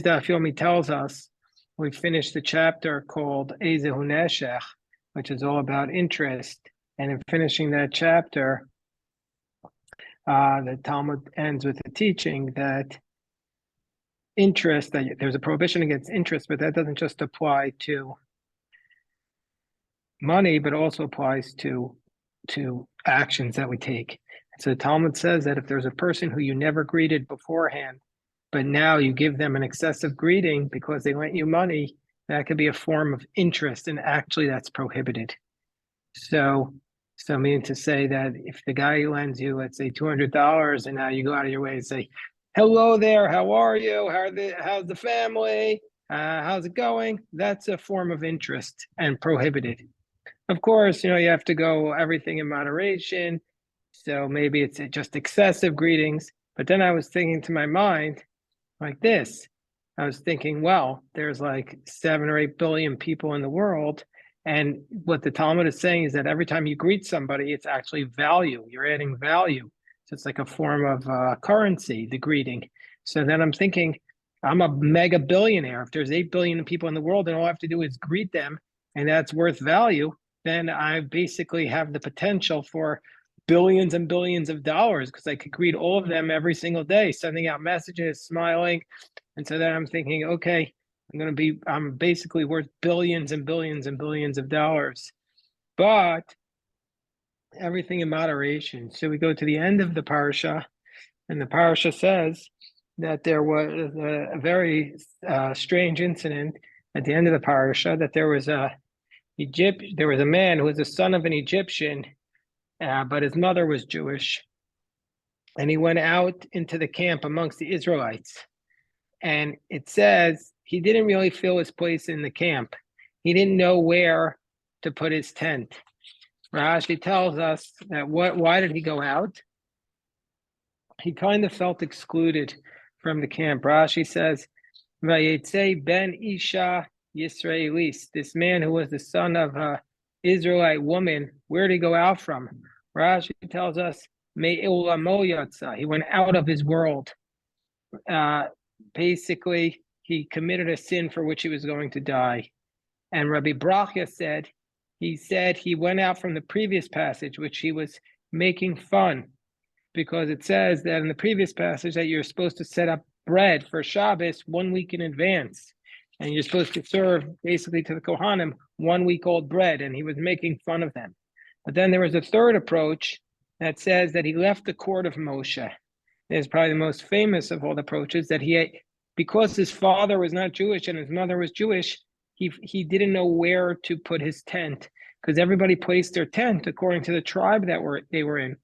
Daf Yomi tells us we finished the chapter called Ezehu Neshech, which is all about interest. And in finishing that chapter, the Talmud ends with the teaching that interest, that there's a prohibition against interest, but that doesn't just apply to money, but also applies to actions that we take. So the Talmud says that if there's a person who you never greeted beforehand, but now you give them an excessive greeting because they lent you money, that could be a form of interest, and actually that's prohibited. So meaning to say that if the guy lends you, let's say $200, and now you go out of your way and say, "Hello there, how are you? How's the family? How's it going?" That's a form of interest and prohibited. Of course, you have to go everything in moderation. So maybe it's just excessive greetings. But then I was thinking to my mind like this. I was thinking, well, there's like 7 or 8 billion people in the world. And what the Talmud is saying is that every time you greet somebody, it's actually value. You're adding value. So it's like a form of currency, the greeting. So then I'm thinking, I'm a mega billionaire. If there's 8 billion people in the world and all I have to do is greet them and that's worth value, then I basically have the potential for billions and billions of dollars because I could greet all of them every single day, sending out messages, smiling. And so then I'm thinking, okay, I'm basically worth billions and billions and billions of dollars, but everything in moderation. So we go to the end of the parsha, and the parsha says that there was a very strange incident at the end of the parsha, that there was a man who was the son of an Egyptian, but his mother was Jewish. And he went out into the camp amongst the Israelites. And it says he didn't really feel his place in the camp. He didn't know where to put his tent. Rashi tells us that why did he go out? He kind of felt excluded from the camp. Rashi says, Vayetze ben Isha Yisraelis, this man who was the son of an Israelite woman, where did he go out from? Rashi tells us, Me'ulamo yatsa, he went out of his world. Basically, he committed a sin for which he was going to die. And Rabbi Brachya said he went out from the previous passage, which he was making fun, because it says that in the previous passage that you're supposed to set up bread for Shabbos 1 week in advance. And you're supposed to serve basically to the Kohanim 1 week old bread. And he was making fun of them. But then there was a third approach that says that he left the court of Moshe. It's probably the most famous of all the approaches, that because his father was not Jewish and his mother was Jewish, he didn't know where to put his tent, because everybody placed their tent according to the tribe that they were in.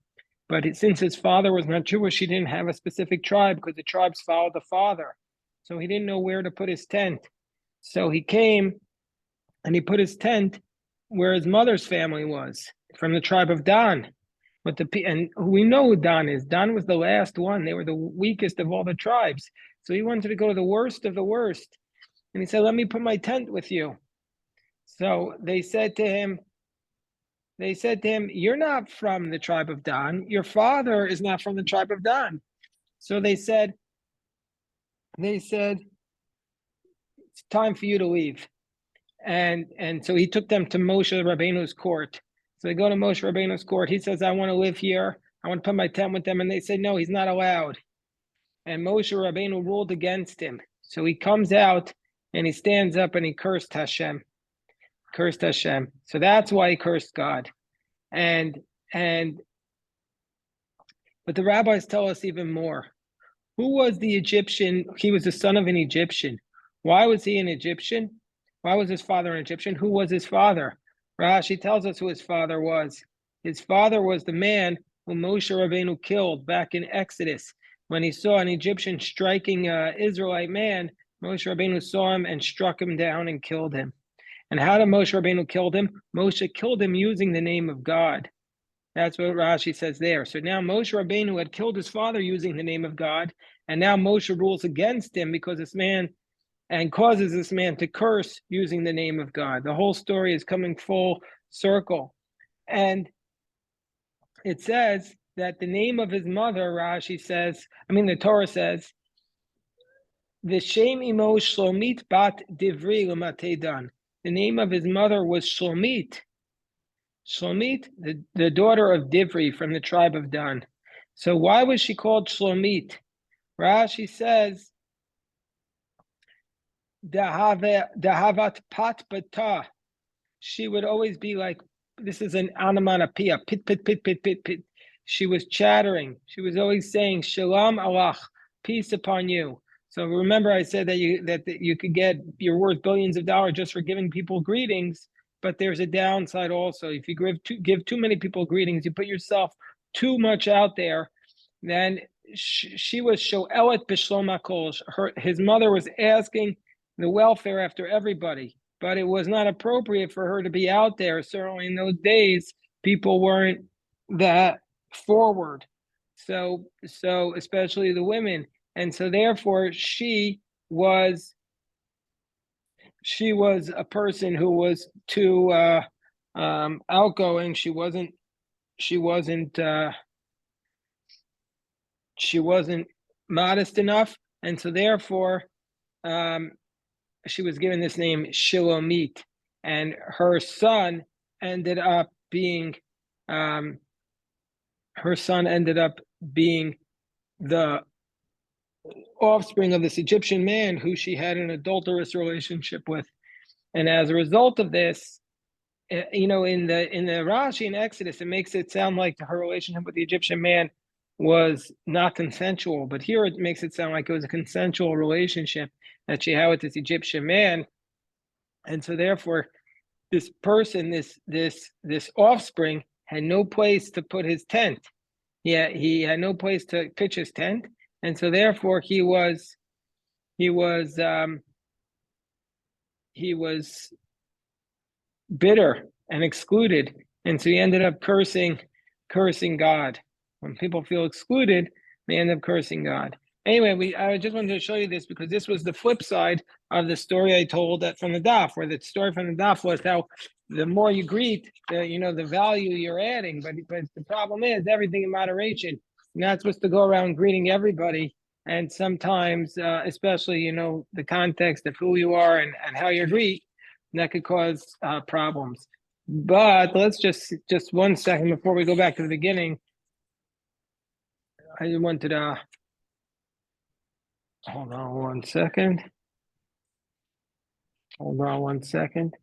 But since his father was not Jewish, he didn't have a specific tribe because the tribes followed the father. So he didn't know where to put his tent. So he came and he put his tent where his mother's family was, from the tribe of Dan. And we know who Dan is. Dan was the last one. They were the weakest of all the tribes. So he wanted to go to the worst of the worst. And he said, "Let me put my tent with you." So they said to him, "You're not from the tribe of Dan. Your father is not from the tribe of Dan." So they said, "It's time for you to leave." And so he took them to Moshe Rabbeinu's court. So they go to Moshe Rabbeinu's court. He says, "I want to live here. I want to put my tent with them." And they say, "No, he's not allowed." And Moshe Rabbeinu ruled against him. So he comes out and he stands up and he cursed Hashem. So that's why he cursed God. But the rabbis tell us even more. Who was the Egyptian? He was the son of an Egyptian. Why was he an Egyptian? Why was his father an Egyptian? Who was his father? Rashi tells us who his father was. His father was the man who Moshe Rabbeinu killed back in Exodus. When he saw an Egyptian striking an Israelite man, Moshe Rabbeinu saw him and struck him down and killed him. And how did Moshe Rabbeinu kill him? Moshe killed him using the name of God. That's what Rashi says there. So now Moshe Rabbeinu had killed his father using the name of God, and now Moshe rules against him because this man, and causes this man to curse using the name of God. The whole story is coming full circle. And it says that the name of his mother, the Torah says, The Shem Imo Shlomit Bat Divri L'Matei. The name of his mother was Shlomit. Shlomit, the daughter of Divri from the tribe of Dan. So why was she called Shlomit? Rashi says, Dahavat Pat Bata. She would always be like, this is an onomatopoeia, pit, pit, pit, pit, pit, pit. She was chattering. She was always saying, Shalom Alach, peace upon you. So remember, I said that you could get, you're worth billions of dollars just for giving people greetings, but there's a downside also. If you give too many people greetings, you put yourself too much out there, then she was shoelet b'shlom hakol. His mother was asking the welfare after everybody, but it was not appropriate for her to be out there. Certainly in those days, people weren't that forward. So especially the women. And so therefore she was a person who was too outgoing. She wasn't modest enough. And so therefore she was given this name Shilomit, and her son ended up being the offspring of this Egyptian man who she had an adulterous relationship with. And as a result of this, in the Rashi and Exodus, it makes it sound like her relationship with the Egyptian man was not consensual, but here it makes it sound like it was a consensual relationship that she had with this Egyptian man. And so therefore, this person, this offspring, had no place to put his tent. He had no place to pitch his tent, and so therefore he was bitter and excluded, and so he ended up cursing God. When people feel excluded, they end up cursing God. Anyway, I just wanted to show you this because this was the flip side of the story I told from the daf, where the story from the daf was how the more you greet, the value you're adding. But the problem is everything in moderation. You're not supposed to go around greeting everybody. And sometimes, especially, the context of who you are and how you greet, that could cause problems. But let's just 1 second before we go back to the beginning. I wanted to hold on 1 second. Hold on 1 second.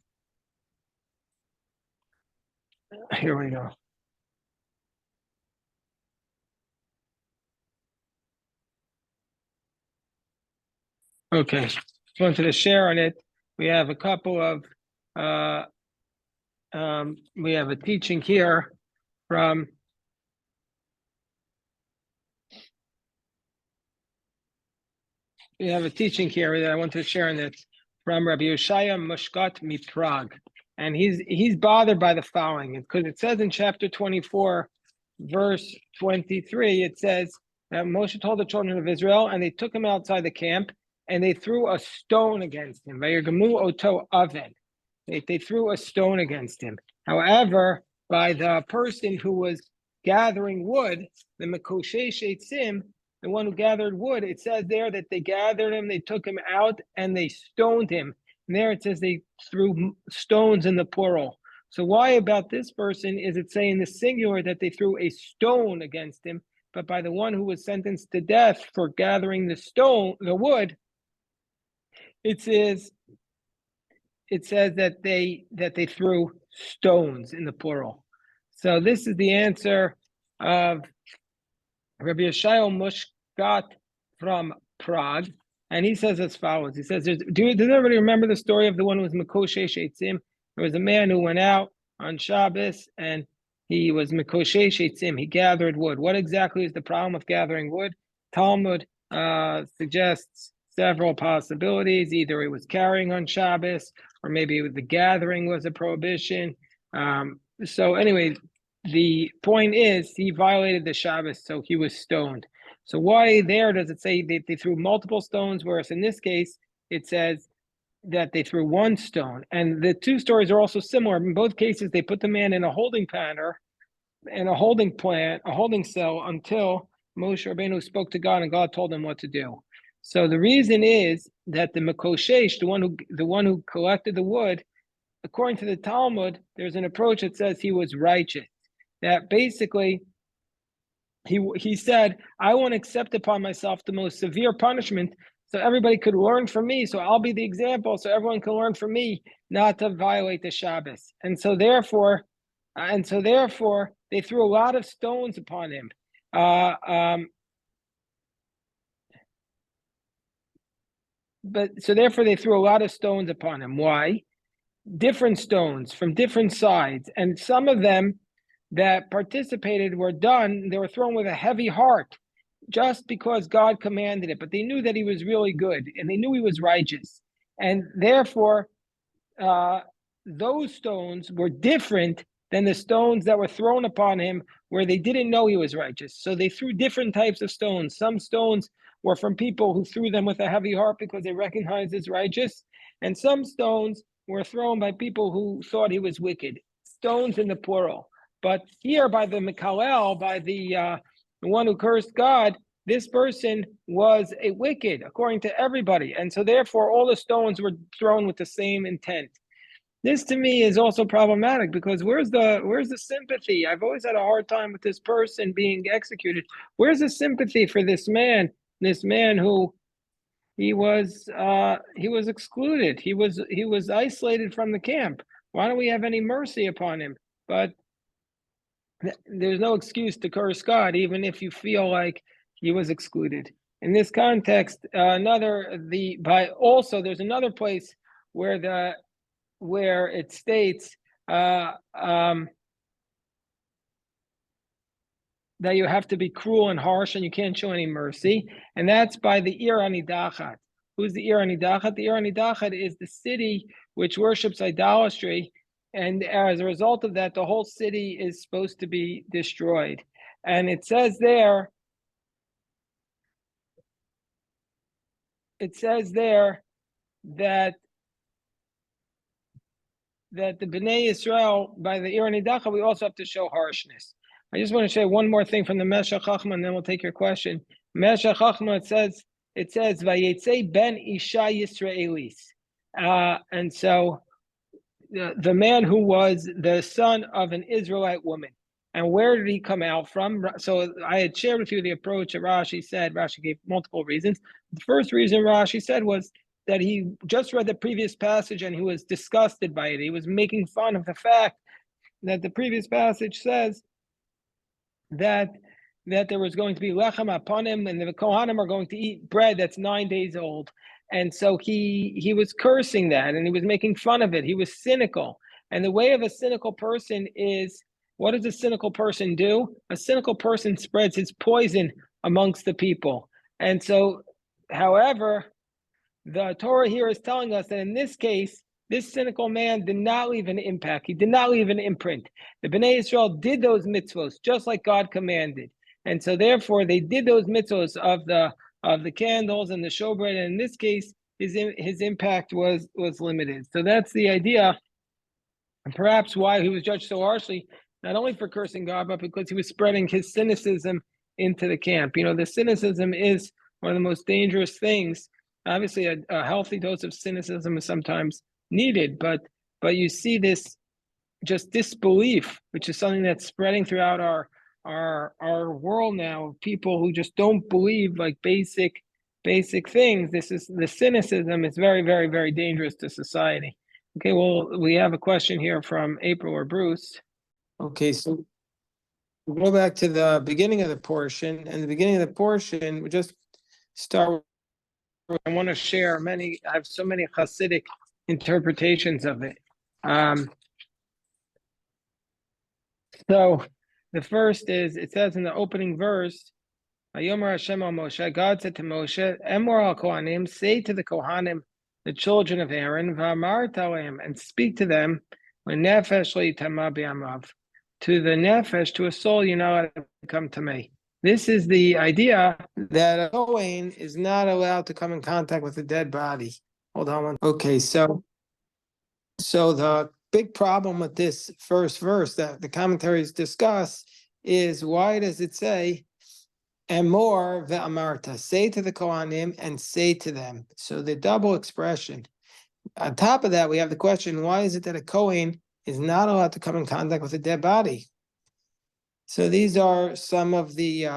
Here we go. Okay, just wanted to share on it. We have a couple of we have a teaching here from that I want to share on it from Rabbi Yoshaya Mushkat Mitrag. And he's bothered by the following, because it says in chapter 24, verse 23, it says that Moshe told the children of Israel, and they took him outside the camp, and they threw a stone against him. Vayirgamu oto aven. They threw a stone against him. However, by the person who was gathering wood, the Mekoshesh Eitzim, the one who gathered wood, it says there that they gathered him, they took him out, and they stoned him. And there it says they threw stones in the plural. So why about this person is it saying the singular that they threw a stone against him, but by the one who was sentenced to death for gathering the wood, it says that they threw stones in the plural. So this is the answer of Rabbi Yeshaya Mushkat from Prague, and he says as follows. He says, does everybody remember the story of the one who was Mekoshesh Eitzim? There was a man who went out on Shabbos, and he was Mekoshesh Eitzim. He gathered wood. What exactly is the problem with gathering wood? Talmud suggests several possibilities. Either it was carrying on Shabbos, or maybe the gathering was a prohibition. So anyway, the point is he violated the Shabbos, so he was stoned. So why there does it say they threw multiple stones, whereas in this case it says that they threw one stone? And the two stories are also similar. In both cases, they put the man in a holding pattern, in a holding cell, until Moshe Rabbeinu spoke to God and God told him what to do. So the reason is that the Mekoshesh, the one who collected the wood, according to the Talmud, there's an approach that says he was righteous. That basically he said, I won't accept upon myself the most severe punishment so everybody could learn from me. So I'll be the example so everyone can learn from me not to violate the Shabbos. And so therefore, they threw a lot of stones upon him. But so therefore they threw a lot of stones upon him. Why? Different stones from different sides. And some of them that participated were they were thrown with a heavy heart just because God commanded it. But they knew that he was really good and they knew he was righteous. And therefore, those stones were different than the stones that were thrown upon him where they didn't know he was righteous. So they threw different types of stones. Some stones were from people who threw them with a heavy heart because they recognized his righteous. And some stones were thrown by people who thought he was wicked. Stones in the plural. But here by the Mikalel, by the one who cursed God, this person was a wicked, according to everybody. And so therefore all the stones were thrown with the same intent. This to me is also problematic because where's the sympathy? I've always had a hard time with this person being executed. Where's the sympathy for this man who he was excluded. He was isolated from the camp. Why don't we have any mercy upon him? But there's no excuse to curse God, even if you feel like he was excluded. In this context, there's another place where it states that you have to be cruel and harsh and you can't show any mercy, and that's by the Ir Anidachat. Who's the Ir Anidachat? The Ir Anidachat is the city which worships idolatry, and as a result of that, the whole city is supposed to be destroyed. And it says there that the Bnei Israel, by the Ir Anidachat, we also have to show harshness. I just want to share one more thing from the Meshech Chachma, and then we'll take your question. Meshech Chachma, it says, Vayetze ben Isha Yisraelis. And so the man who was the son of an Israelite woman. And where did he come out from? So I had shared with you the approach that Rashi said. Rashi gave multiple reasons. The first reason Rashi said was that he just read the previous passage and he was disgusted by it. He was making fun of the fact that the previous passage says that there was going to be lechem upon him, and the Kohanim are going to eat bread that's 9 days old. And so he was cursing that, and he was making fun of it. He was cynical. And the way of a cynical person is, what does a cynical person do? A cynical person spreads his poison amongst the people. And so, however, the Torah here is telling us that in this case, this cynical man did not leave an impact. He did not leave an imprint. The Bnei Israel did those mitzvos just like God commanded. And so therefore they did those mitzvos of the candles and the showbread. And in this case, his impact was limited. So that's the idea. And perhaps why he was judged so harshly, not only for cursing God, but because he was spreading his cynicism into the camp. The cynicism is one of the most dangerous things. Obviously, a healthy dose of cynicism is sometimes needed, but you see this just disbelief, which is something that's spreading throughout our world now. People who just don't believe like basic things. The cynicism is very, very, very dangerous to society. Okay, well, we have a question here from April or Bruce. Okay, so we'll go back to the beginning of the portion, and the beginning of the portion we just start. I want to share I have so many Hasidic interpretations of it. So the first is, it says in the opening verse, Vayomer Hashem al Moshe, God said to Moshe, Emor al Kohanim, say to the Kohanim, the children of Aaron, V'amar Talem, and speak to them, Nefesh le'itama b'yamav, to the nefesh, to a soul, you're not allowed to come to me. This is the idea that a Kohen is not allowed to come in contact with a dead body. Hold on. Okay, so the big problem with this first verse that the commentaries discuss is, why does it say Emor ve'amarta, say to the Kohanim and say to them. So the double expression. On top of that, we have the question, why is it that a Kohen is not allowed to come in contact with a dead body? So these are some of the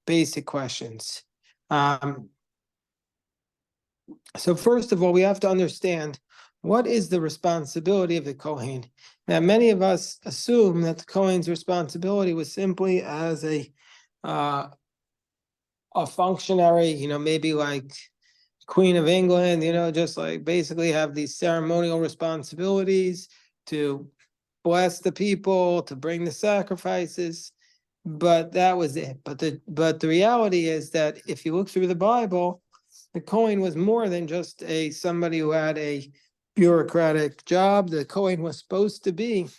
basic questions. So first of all, we have to understand what is the responsibility of the Kohen. Now, many of us assume that the Kohen's responsibility was simply as a functionary, maybe like Queen of England, just like basically have these ceremonial responsibilities to bless the people, to bring the sacrifices, but that was it. But the reality is that if you look through the Bible, the Kohen was more than just somebody who had a bureaucratic job. The Kohen was supposed to be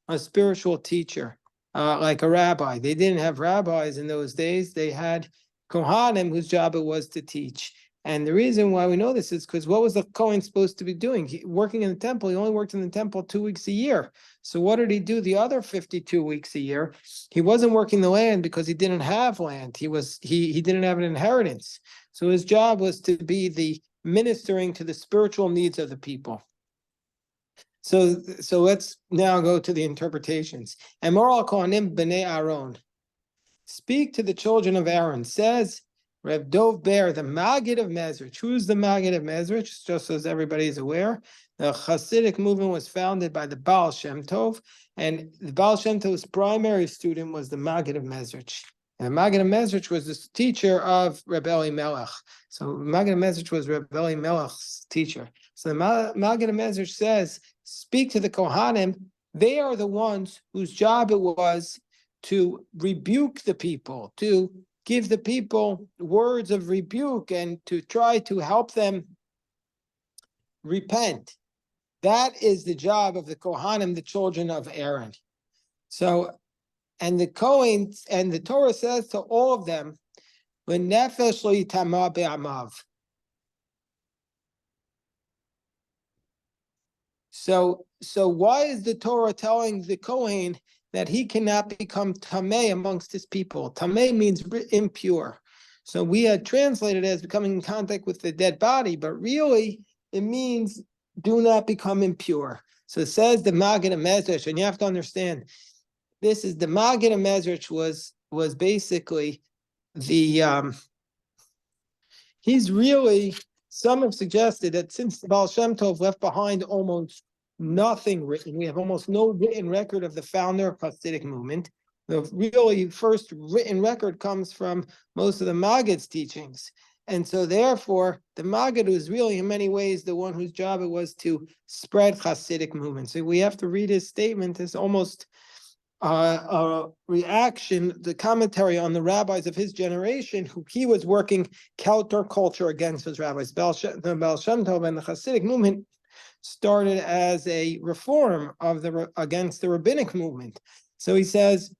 a spiritual teacher, like a rabbi. They didn't have rabbis in those days. They had Kohanim whose job it was to teach. And the reason why we know this is because what was the Kohen supposed to be doing? Working in the temple, he only worked in the temple 2 weeks a year. So what did he do the other 52 weeks a year? He wasn't working the land because he didn't have land. He didn't have an inheritance. So his job was to be the ministering to the spiritual needs of the people. So let's now go to the interpretations. Emor al Kohanim b'nei Aaron. Speak to the children of Aaron. Says Reb Dov Ber, the Maggid of Mezrich. Who's the Maggid of Mezrich? Just as everybody is aware, the Hasidic movement was founded by the Baal Shem Tov, and the Baal Shem Tov's primary student was the Maggid of Mezrich. And the Maggid of Mezrich was the teacher of Reb Elimelech. So Maggid of Mezrich was Reb Elimelech's teacher. So the Maggid of Mezrich says, speak to the Kohanim. They are the ones whose job it was to rebuke the people, to give the people words of rebuke and to try to help them repent. That is the job of the Kohanim, the children of Aaron. So, and the Kohen, and the Torah says to all of them, "V'nefesh lo yitama be'amav." So why is the Torah telling the Kohen that he cannot become tameh amongst his people? Tameh means impure. So we had translated it as becoming in contact with the dead body, but really it means do not become impure. So it says the Maggid of Mezrich, and you have to understand, this is the Maggid of Mezrich was basically the he's really, some have suggested that since the Baal Shem Tov left behind almost nothing written, we have almost no written record of the founder of Hasidic movement. The really first written record comes from most of the Maggid's teachings. And so therefore, the Maggid was really in many ways the one whose job it was to spread Hasidic movement. So we have to read his statement as almost a reaction, the commentary on the rabbis of his generation, who he was working counterculture against his rabbis. The Baal Shem Tov and the Hasidic movement started as a reform of against the rabbinic movement. So he says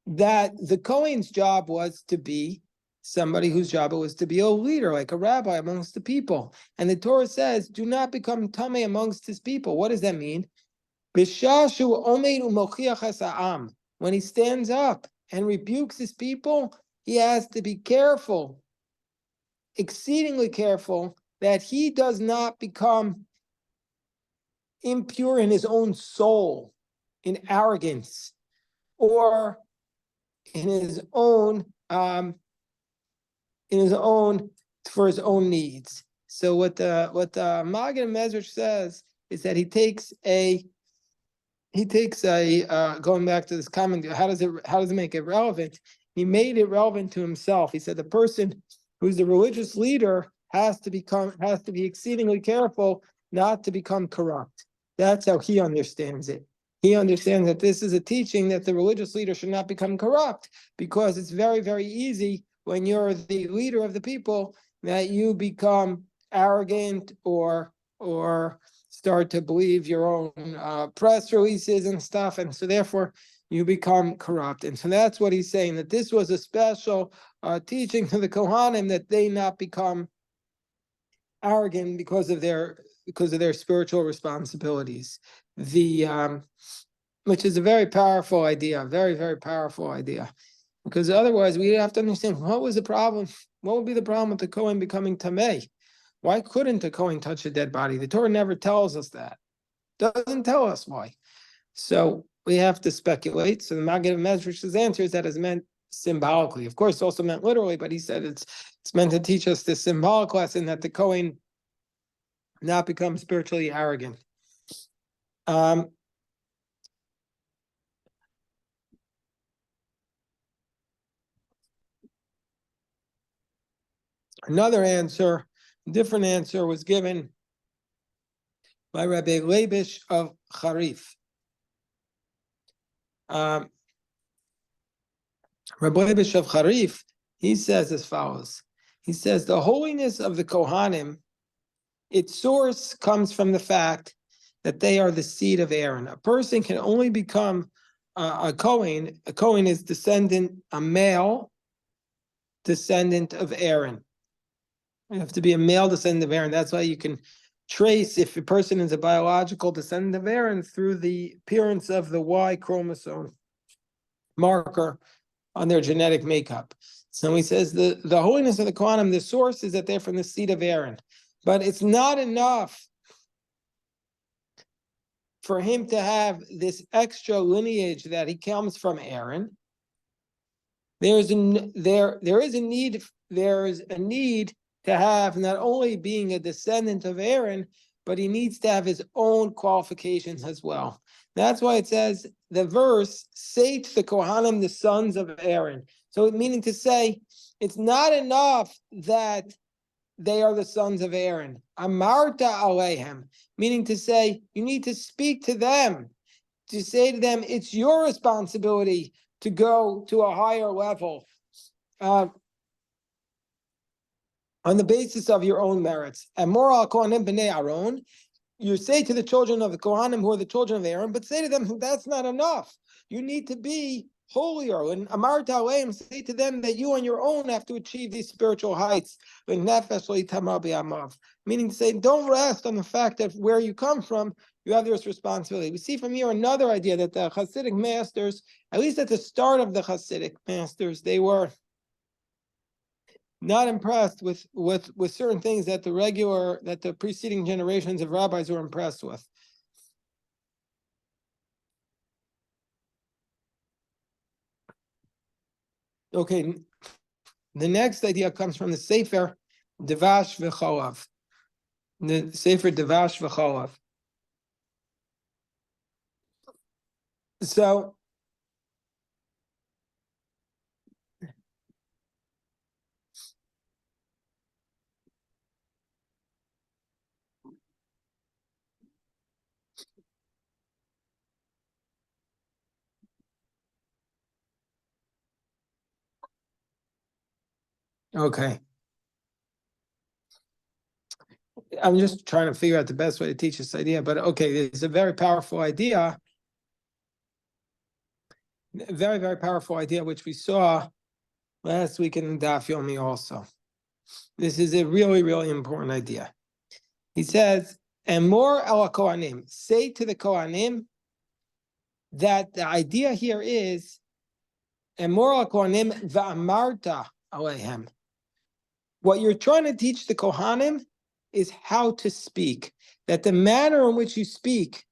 that the Kohen's job was to be somebody whose job it was to be a leader, like a rabbi amongst the people. And the Torah says, do not become tameh amongst his people. What does that mean? When he stands up and rebukes his people, he has to be careful, exceedingly careful, that he does not become impure in his own soul, in arrogance, or in his own for his own needs. So what the Maggid of Mezrich says is that he takes a going back to this comment, how does it make it relevant? He made it relevant to himself. He said the person who's the religious leader has to be exceedingly careful not to become corrupt. That's how he understands it. He understands that this is a teaching that the religious leader should not become corrupt, because it's very, very easy when you're the leader of the people that you become arrogant or start to believe your own press releases and stuff, and so therefore you become corrupt. And so that's what he's saying, that this was a special teaching to the Kohanim, that they not become arrogant because of their spiritual responsibilities. which is a very powerful idea, very, very powerful idea. Because otherwise we have to understand what was the problem. What would be the problem with the Kohen becoming Tameh? Why couldn't the Kohen touch a dead body? The Torah never tells us that. Doesn't tell us why. So we have to speculate. So the Maggid Medrash's answer is that it's meant symbolically. Of course, also meant literally, but he said it's meant to teach us the symbolic lesson that the Kohen not become spiritually arrogant. Another answer, different answer, was given by Rabbi Leibish of Harif. Rabbi Leibish of Harif, he says as follows. He says the holiness of the Kohanim, its source comes from the fact that they are the seed of Aaron. A person can only become a Kohen. A Kohen is a male descendant of Aaron. You have to be a male descendant of Aaron. That's why you can trace if a person is a biological descendant of Aaron through the appearance of the Y chromosome marker on their genetic makeup. So he says the holiness of the Kohanim, the source is that they're from the seed of Aaron. But it's not enough for him to have this extra lineage that he comes from Aaron. There is a need to have not only being a descendant of Aaron, but he needs to have his own qualifications as well. That's why it says the verse, say to the Kohanim, the sons of Aaron. So meaning to say, it's not enough that they are the sons of Aaron. Amarta alehem, meaning to say, you need to speak to them, to say to them, it's your responsibility to go to a higher level. On the basis of your own merits. Emor al Kohanim b'nei Aaron, you say to the children of the Kohanim who are the children of Aaron, but say to them, that's not enough. You need to be holier. And Amar Ta'aleim, say to them that you on your own have to achieve these spiritual heights. Meaning to say, don't rest on the fact that where you come from, you have this responsibility. We see from here another idea that the Hasidic masters, at least at the start of the Hasidic masters, they were not impressed with certain things that the preceding generations of rabbis were impressed with. Okay, the next idea comes from the Sefer Devash V'Cholav. The Sefer Devash V'Cholav. So, okay. I'm just trying to figure out the best way to teach this idea, but okay, it's a very powerful idea. A very, very powerful idea, which we saw last week in Daf Yomi also. This is a really, really important idea. He says, Emor el Kohanim, say to the Kohanim that the idea here is Emor el Kohanim va'amarta alehem. What you're trying to teach the Kohanim is how to speak, that the manner in which you speak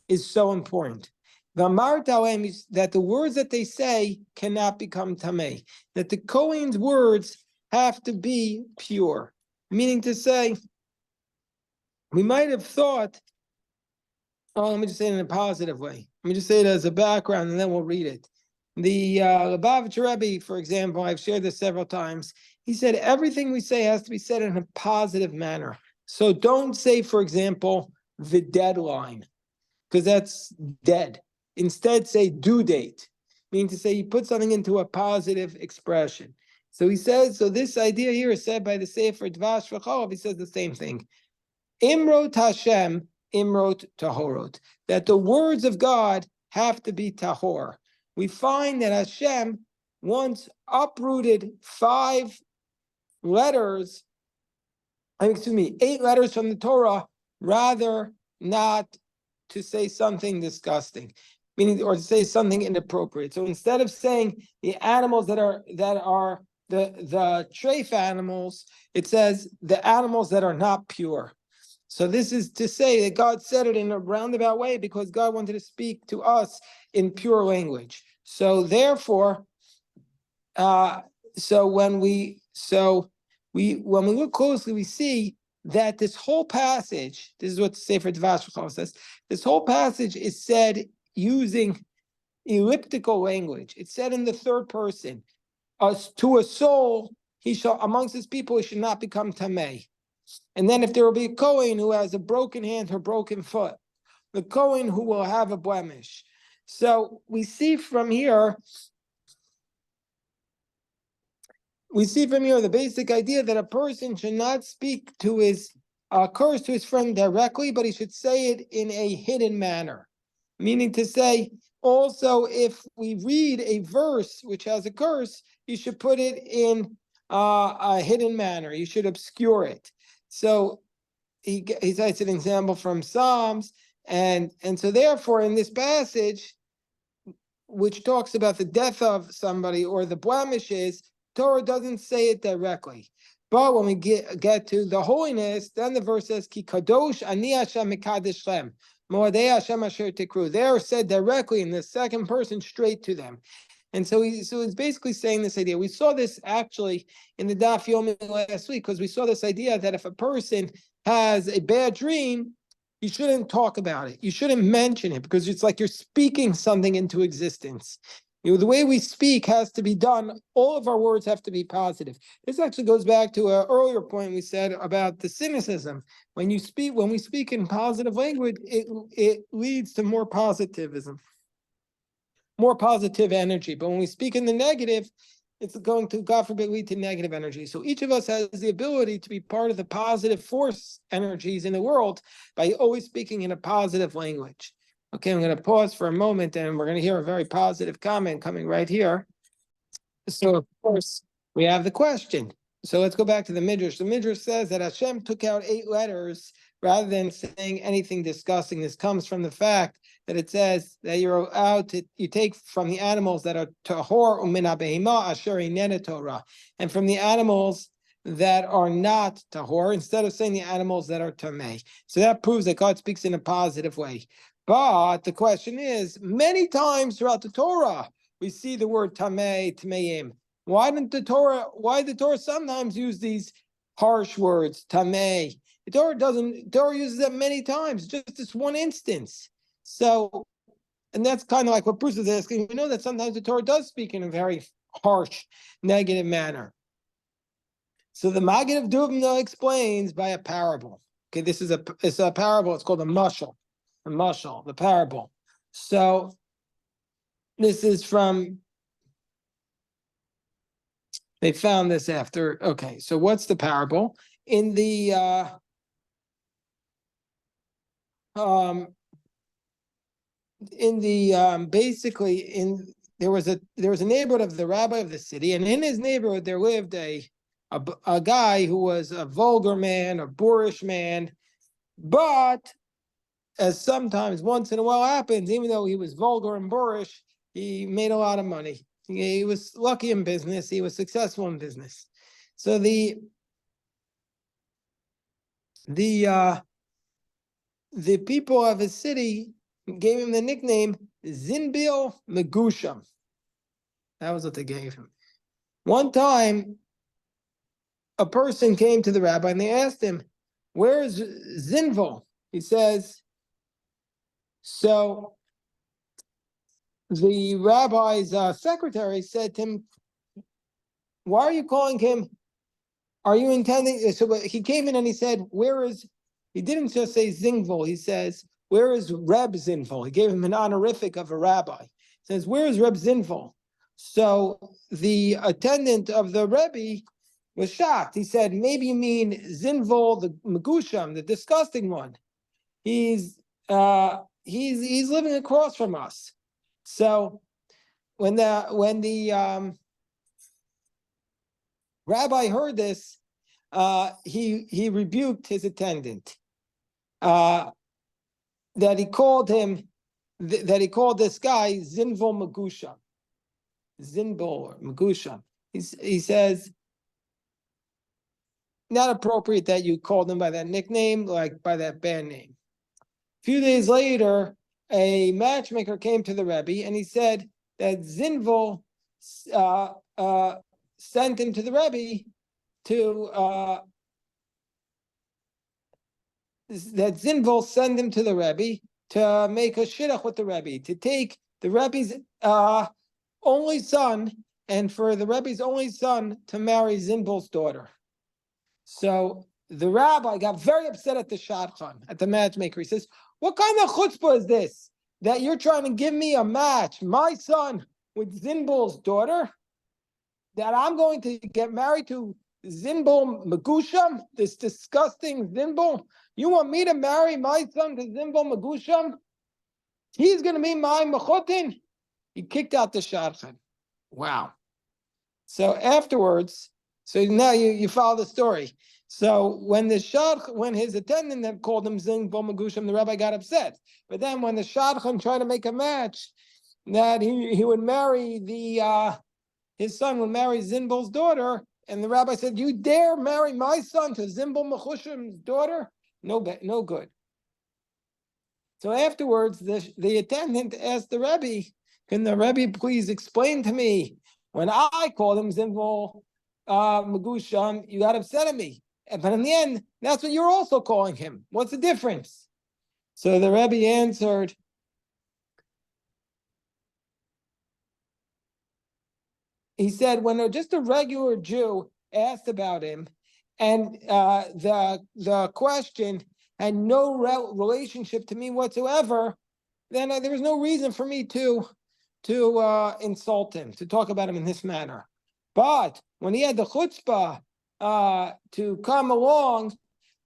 is so important. Va'amarta alehem is that the words that they say cannot become tameh, that the Kohen's words have to be pure. Meaning to say, we might have thought, let me just say it in a positive way. Let me just say it as a background and then we'll read it. The Lubavitcher Rebbe, for example, I've shared this several times. He said everything we say has to be said in a positive manner. So don't say, for example, the deadline, because that's dead. Instead, say due date, meaning to say you put something into a positive expression. So he says, so this idea here is said by the Sefer Dvash V'Cholav. He says the same thing. Imrot Hashem, Imrot Tahorot. That the words of God have to be Tahor. We find that Hashem once uprooted 8 letters from the Torah, rather not to say something disgusting. meaning, or to say something inappropriate. So instead of saying the animals that are the treif animals, it says the animals that are not pure. So this is to say that God said it in a roundabout way because God wanted to speak to us in pure language. So therefore, so when we look closely, we see that this whole passage, this is what the Sefer Dvash says, this whole passage is said using elliptical language. It's said in the third person. To a soul, he shall, amongst his people, he should not become tamei. And then if there will be a Kohen who has a broken hand or broken foot, the Kohen who will have a blemish. So we see from here the basic idea that a person should not speak to his curse to his friend directly, but he should say it in a hidden manner. Meaning to say, also, if we read a verse which has a curse, you should put it in a hidden manner. You should obscure it. So he cites an example from Psalms, and so therefore in this passage, which talks about the death of somebody or the blemishes, Torah doesn't say it directly. But when we get to the holiness, then the verse says, Ki kadosh ani Hashem mekadesh lem, moadei Hashem asher tikru. They are said directly in the second person straight to them. And so he's basically saying this idea. We saw this actually in the Daf Yomi last week, because we saw this idea that if a person has a bad dream, you shouldn't talk about it. You shouldn't mention it, because it's like you're speaking something into existence. The way we speak has to be done. All of our words have to be positive. This actually goes back to an earlier point we said about the cynicism. When we speak in positive language, it leads to more positivism, more positive energy. But when we speak in the negative, it's going to, God forbid, lead to negative energy. So each of us has the ability to be part of the positive force energies in the world by always speaking in a positive language. Okay, I'm going to pause for a moment, and we're going to hear a very positive comment coming right here. So, of course, we have the question. So let's go back to the Midrash. The Midrash says that Hashem took out 8 letters rather than saying anything disgusting. This comes from the fact that it says that you're allowed to, you take from the animals that are tahor umina behima asher inena Torah, and from the animals that are not tahor, instead of saying the animals that are tamei. So that proves that God speaks in a positive way. But the question is, many times throughout the Torah, we see the word tamei, tameim. Why did the Torah sometimes use these harsh words, tamei? The Torah uses them many times, just this one instance. So, and that's kind of like what Bruce is asking. We know that sometimes the Torah does speak in a very harsh, negative manner. So the Maggid of Dubno explains by a parable. Okay, it's a parable. It's called a mashal, the parable. So this is from, they found this after. Okay, so what's the parable? In the basically there was a neighborhood of the rabbi of the city, and in his neighborhood there lived a guy who was a vulgar man, a boorish man, but as sometimes once in a while happens, even though he was vulgar and boorish, he made a lot of money. He was lucky in business. He was successful in business. So the people of his city gave him the nickname Zinbil Megusham. That was what they gave him. One time, a person came to the rabbi and they asked him, "Where is Zinvil?" He says, so the rabbi's secretary said to him, "Why are you calling him? Are you intending?" So he came in and he said, "Where is?" He didn't just say Zingvol. He says, "Where is Reb Zinvol?" He gave him an honorific of a rabbi. He says, "Where is Reb Zinvol?" So the attendant of the Rebbe was shocked. He said, "Maybe you mean Zinvol, the Megusham, the disgusting one. He's living across from us." So when the rabbi heard this, he rebuked his attendant. That he called him that he called this guy Zinvol Magusha. Zinbol or Magusha. He says, not appropriate that you called him by that nickname, like by that band name. A few days later, a matchmaker came to the Rebbe and he said that Zinvol sent him to the Rebbe that Zinvol sent him to the Rebbe to make a shidduch with the Rebbe, to take the Rebbe's only son, and for the Rebbe's only son to marry Zinvol's daughter. So the rabbi got very upset at the shadchan, at the matchmaker. He says, what kind of chutzpah is this? That you're trying to give me a match, my son with Zinbol's daughter? That I'm going to get married to Zinbol Magusham, this disgusting Zinbol? You want me to marry my son to Zinbol Magusham? He's going to be my mechotin? He kicked out the shadchan. Wow. So afterwards, so now you follow the story. So when his attendant then called him Zinbol Magusham, the rabbi got upset. But then when the shadchan tried to make a match, that he would marry his son would marry Zinbol's daughter, and the rabbi said, "You dare marry my son to Zinbol Mechusham's daughter? No good." So afterwards, the attendant asked the Rebbe, "Can the Rebbe please explain to me when I called him Zinbol Megusham, you got upset at me, but in the end, that's what you're also calling him. What's the difference?" So the Rebbe answered, he said, when just a regular Jew asked about him, and the question had no relationship to me whatsoever, then there was no reason for me to insult him, to talk about him in this manner. But when he had the chutzpah to come along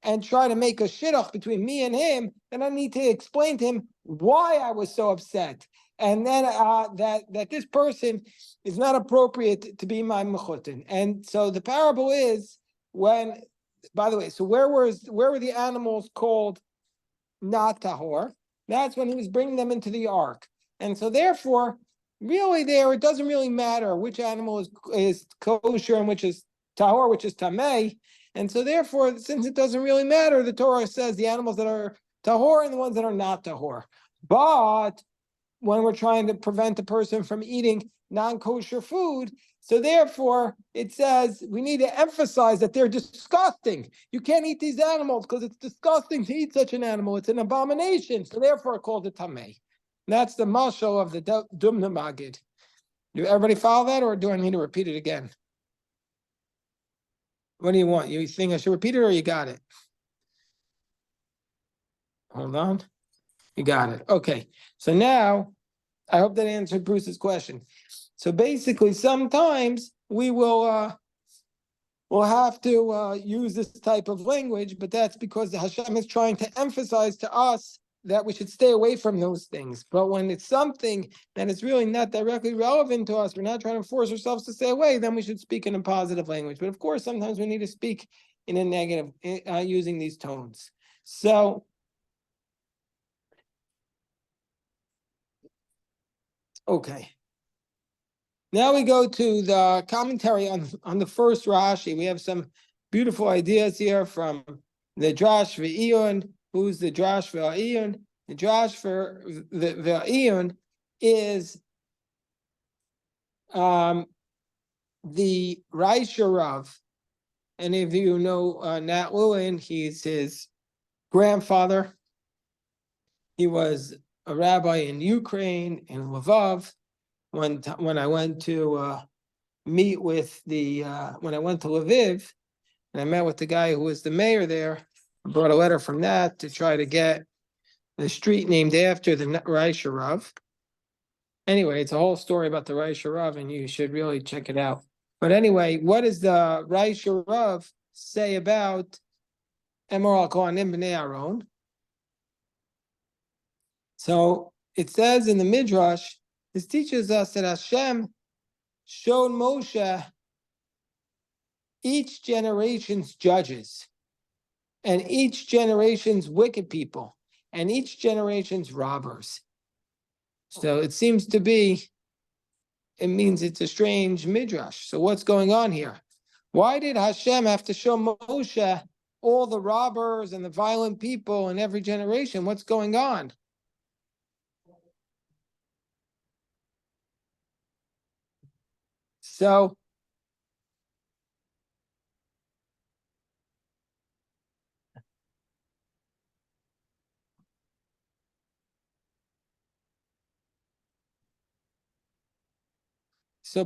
and try to make a shidduch between me and him, then I need to explain to him why I was so upset. And then that this person is not appropriate to be my mechutin. And so the parable is when, by the way, so where were the animals called not tahor? That's when he was bringing them into the ark. And so therefore, really it doesn't really matter which animal is kosher and which is tahor, which is tameh. And so therefore, since it doesn't really matter, the Torah says the animals that are tahor and the ones that are not tahor. But when we're trying to prevent a person from eating non-kosher food, so therefore it says we need to emphasize that they're disgusting. You can't eat these animals because it's disgusting to eat such an animal. It's an abomination. So therefore called it tameh. That's the mashal of the Dumna Magid. Do everybody follow that, or do I need to repeat it again? What do you want? You think I should repeat it, or you got it? Hold on. You got it. Okay. So now, I hope that answered Bruce's question. So basically, sometimes we will we'll have to use this type of language, but that's because Hashem is trying to emphasize to us that we should stay away from those things. But when it's something that is really not directly relevant to us, we're not trying to force ourselves to stay away, then we should speak in a positive language. But of course, sometimes we need to speak in a negative, using these tones. So, okay. Now we go to the commentary on the first Rashi. We have some beautiful ideas here from the Drash V'Iyun. Who's the Drash V'Iyun? The Drash for the V'Iyun is the Raisha Rav. Any of you know Nat Lewin? He's his grandfather. He was a rabbi in Ukraine, in Lvov. When I went to meet with when I went to Lviv, and I met with the guy who was the mayor there, I brought a letter from that to try to get the street named after the Raisha Rav. Anyway, it's a whole story about the Raisha Rav, and you should really check it out. But anyway, what does the Raisha Rav say about Emor al Kohanim B'nei Aaron? So it says in the Midrash, this teaches us that Hashem showed Moshe each generation's judges, and each generation's wicked people, and each generation's robbers. So it seems to be, it means it's a strange midrash. So what's going on here? Why did Hashem have to show Moshe all the robbers and the violent people in every generation? What's going on? So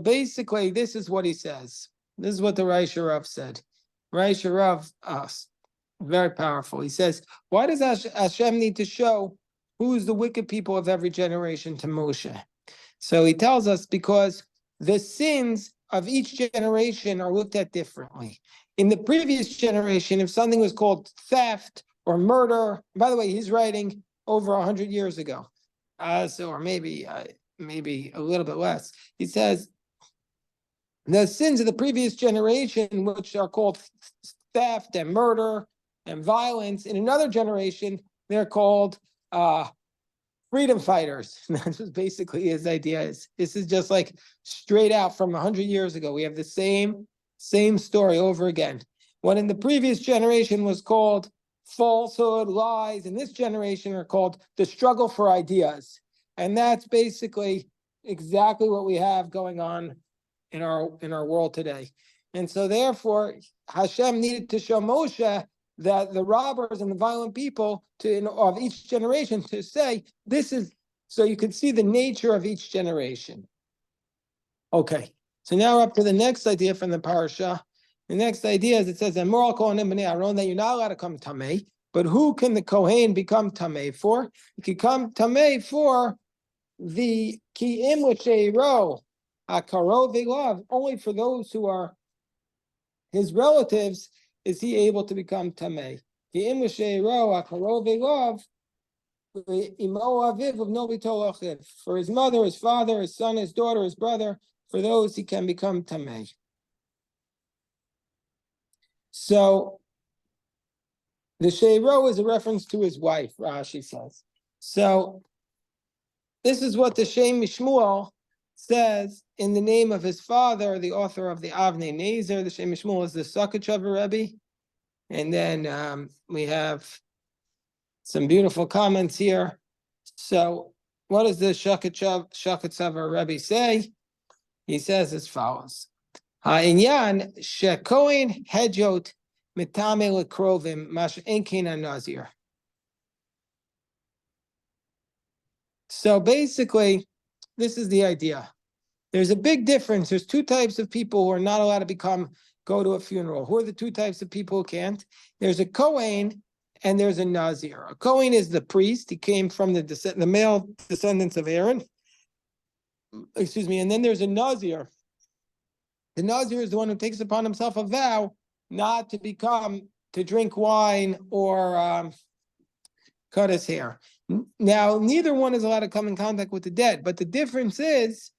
basically, this is what he says. This is what the Reish Rav said. Reish Rav, very powerful. He says, why does Hashem need to show who's the wicked people of every generation to Moshe? So he tells us because the sins of each generation are looked at differently. In the previous generation, if something was called theft or murder, by the way, he's writing over 100 years ago, or maybe a little bit less. He says the sins of the previous generation, which are called theft and murder and violence, in another generation, they're called freedom fighters. That's what basically his idea is. This is just like straight out from 100 years ago. We have the same story over again. What in the previous generation was called falsehood, lies, in this generation are called the struggle for ideas. And that's basically exactly what we have going on in our world today. And so therefore, Hashem needed to show Moshe that the robbers and the violent people of each generation to say, this is, so you could see the nature of each generation. Okay, so now we're up to the next idea from the parasha. The next idea is it says, Emor Kohanim b'nei Aaron, that you're not allowed to come tamei, but who can the Kohen become tamei for? He can come tamei for the ki'im she'iro, akarov v'elav, only for those who are his relatives is he able to become tamei. Ki'im she'iro, akarov v'elav, imo aviv of no bitol achiv. For his mother, his father, his son, his daughter, his brother, for those he can become tamei. So the she'iro is a reference to his wife, Rashi says. So this is what the Shem Mishmuel says in the name of his father, the author of the Avnei Nezer. The Shem Mishmuel is the Sakachover Rebbe. And then we have some beautiful comments here. So what does the Shakachover Rebbe say? He says as follows. Ha'inyan shekoin hedjot mitame lekrovim mash enkin nazir. So basically, this is the idea. There's a big difference. There's two types of people who are not allowed to go to a funeral. Who are the two types of people who can't? There's a Kohen and there's a Nazir. A Kohen is the priest. He came from the male descendants of Aaron. Excuse me. And then there's a Nazir. The Nazir is the one who takes upon himself a vow not to drink wine or cut his hair. Now, neither one is allowed to come in contact with the dead, but the difference is,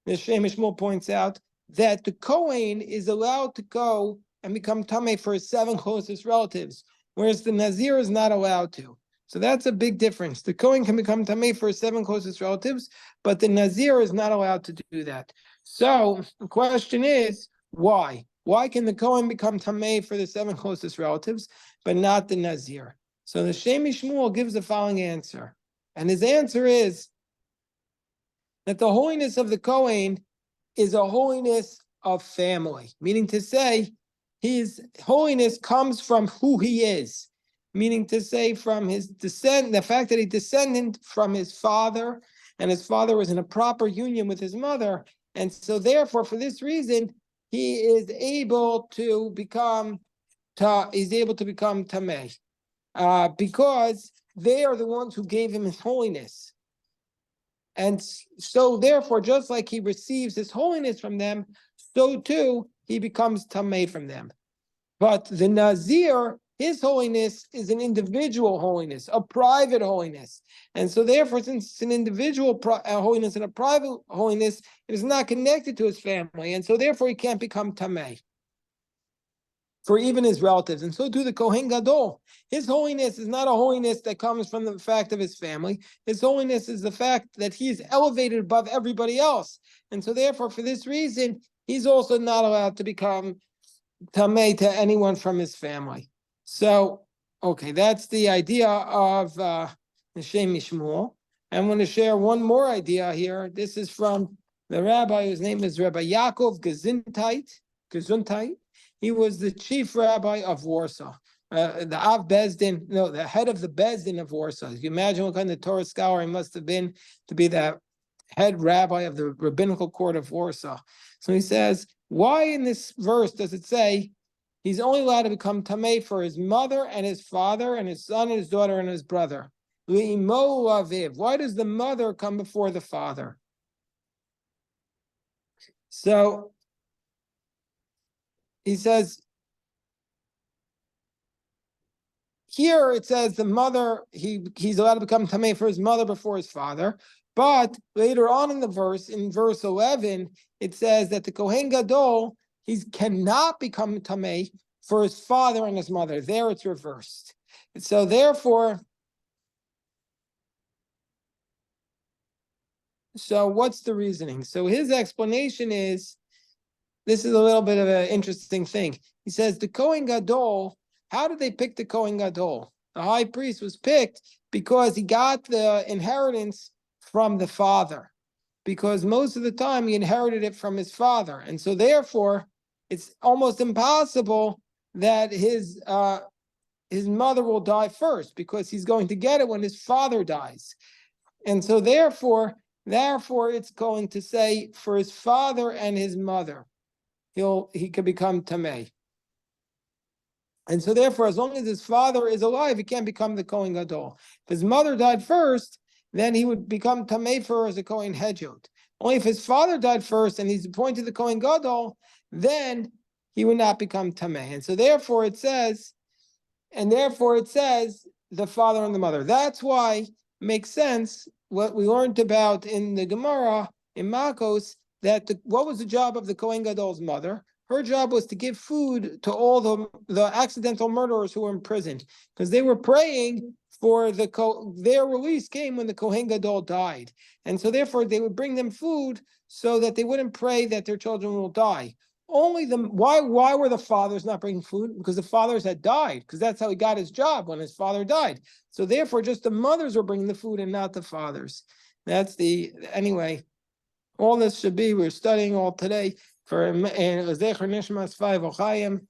the Shem Mishmuel points out, that the Kohen is allowed to go and become Tameh for his 7 closest relatives, whereas the Nazir is not allowed to. So that's a big difference. The Kohen can become Tameh for his 7 closest relatives, but the Nazir is not allowed to do that. So the question is, why? Why can the Kohen become Tameh for the 7 closest relatives, but not the Nazir? So the Shem Mishmuel gives the following answer. And his answer is that the holiness of the Kohen is a holiness of family, meaning to say his holiness comes from who he is, meaning to say from his descent, the fact that he descended from his father, and his father was in a proper union with his mother. And so therefore, for this reason, he is able to become Tameh. Because they are the ones who gave him his holiness. And so therefore, just like he receives his holiness from them, so too he becomes Tameh from them. But the Nazir, his holiness is an individual holiness, a private holiness. And so therefore, since it's an individual holiness and a private holiness, it is not connected to his family. And so therefore he can't become Tameh. for even his relatives, and so too the Kohen Gadol. His holiness is not a holiness that comes from the fact of his family. His holiness is the fact that he is elevated above everybody else. And so therefore, for this reason, he's also not allowed to become tamei to anyone from his family. So, okay, that's the idea of Shem Mishmuel. I'm going to share one more idea here. This is from the rabbi whose name is Rabbi Yaakov Gesundheit. He was the chief rabbi of Warsaw, the Av Bezdin, no, the head of the Bezdin of Warsaw. You imagine what kind of Torah scholar he must have been to be the head rabbi of the rabbinical court of Warsaw. So he says, why in this verse does it say he's only allowed to become tamei for his mother and his father and his son and his daughter and his brother? Why does the mother come before the father? So he says, here it says the mother, he's allowed to become tamei for his mother before his father. But later on in the verse, in verse 11, it says that the Kohen Gadol, he cannot become tamei for his father and his mother. There it's reversed. And so therefore, so what's the reasoning? So his explanation is, this is a little bit of an interesting thing. He says the Kohen Gadol, how did they pick the Kohen Gadol? The high priest was picked because he got the inheritance from the father, because most of the time he inherited it from his father. And so therefore, it's almost impossible that his mother will die first, because he's going to get it when his father dies. And so therefore it's going to say for his father and his mother, he could become tamei. And so therefore, as long as his father is alive, he can't become the Kohen Gadol. If his mother died first, then he would become tamei for her as a Kohen Hedjot. Only if his father died first and he's appointed the Kohen Gadol, then he would not become tamei. And so therefore it says the father and the mother. That's why it makes sense what we learned about in the Gemara in Makos, that what was the job of the Kohen Gadol's mother? Her job was to give food to all the accidental murderers who were imprisoned, because they were praying for their release came when the Kohen Gadol died. And so therefore they would bring them food so that they wouldn't pray that their children will die. Why were the fathers not bringing food? Because the fathers had died, because that's how he got his job, when his father died. So therefore just the mothers were bringing the food and not the fathers. Anyway, all this should be, we're studying all today for Zecher Nishmas 5 Ochayim.